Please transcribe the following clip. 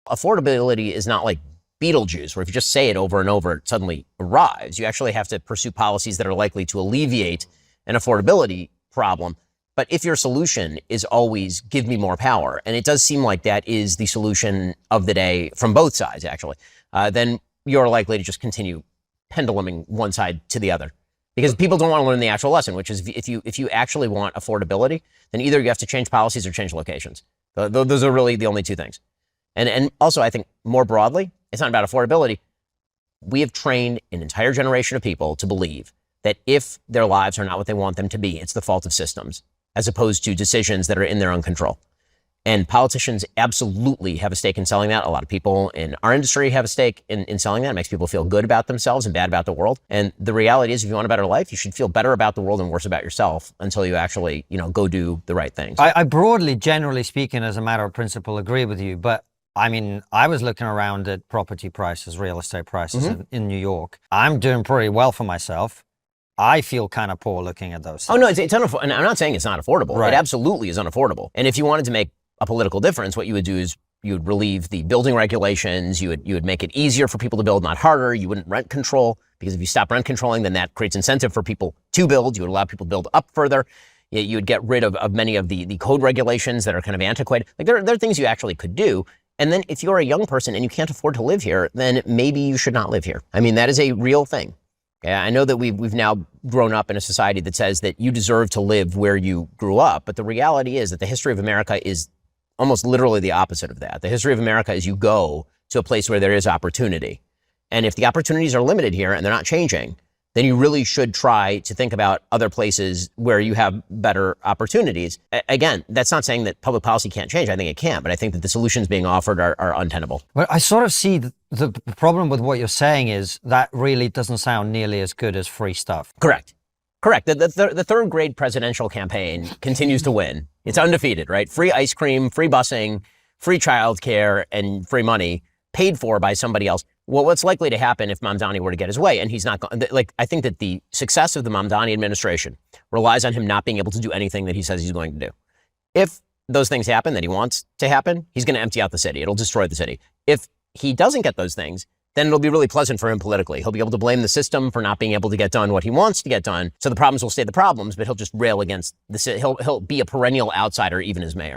Affordability is not like Beetlejuice, where if you just say it over and over, it suddenly arrives. You actually have to pursue policies that are likely to alleviate an affordability problem. But if your solution is always give me more power, and it does seem like that is the solution of the day from both sides, actually, then you're likely to just continue penduluming one side to the other. Because people don't want to learn the actual lesson, which is if you actually want affordability, then either you have to change policies or change locations. Those are really the only two things. And also, I think more broadly, it's not about affordability. We have trained an entire generation of people to believe that if their lives are not what they want them to be, it's the fault of systems, as opposed to decisions that are in their own control. And politicians absolutely have a stake in selling that. A lot of people in our industry have a stake in selling that. It makes people feel good about themselves and bad about the world. And the reality is, if you want a better life, you should feel better about the world and worse about yourself until you actually, go do the right things. I broadly, generally speaking, as a matter of principle, agree with you. But I mean, I was looking around at property prices, real estate prices in New York. I'm doing pretty well for myself. I feel kind of poor looking at those things. Oh, no, it's unaffordable. And I'm not saying it's not affordable. Right. It absolutely is unaffordable. And if you wanted to make a political difference, what you would do is you would relieve the building regulations. You would make it easier for people to build, not harder. You wouldn't rent control, because if you stop rent controlling, then that creates incentive for people to build. You would allow people to build up further. You would get rid of many of the code regulations that are kind of antiquated. Like there are things you actually could do. And then if you're a young person and you can't afford to live here, then maybe you should not live here. I mean, that is a real thing. Yeah, I know that we've now grown up in a society that says that you deserve to live where you grew up. But the reality is that the history of America is almost literally the opposite of that. The history of America is you go to a place where there is opportunity. And if the opportunities are limited here and they're not changing, then you really should try to think about other places where you have better opportunities. Again, that's not saying that public policy can't change. I think it can, but I think that the solutions being offered are untenable. Well, I sort of see the problem with what you're saying is that really doesn't sound nearly as good as free stuff. Correct. The third grade presidential campaign continues to win. It's undefeated, right? Free ice cream, free busing, free childcare, and free money paid for by somebody else. Well, what's likely to happen if Mamdani were to get his way? And he's not going, I think that the success of the Mamdani administration relies on him not being able to do anything that he says he's going to do. If those things happen that he wants to happen, he's going to empty out the city. It'll destroy the city. If he doesn't get those things, then it'll be really pleasant for him politically. He'll be able to blame the system for not being able to get done what he wants to get done. So the problems will stay the problems, but he'll just rail against the city. He'll be a perennial outsider even as mayor.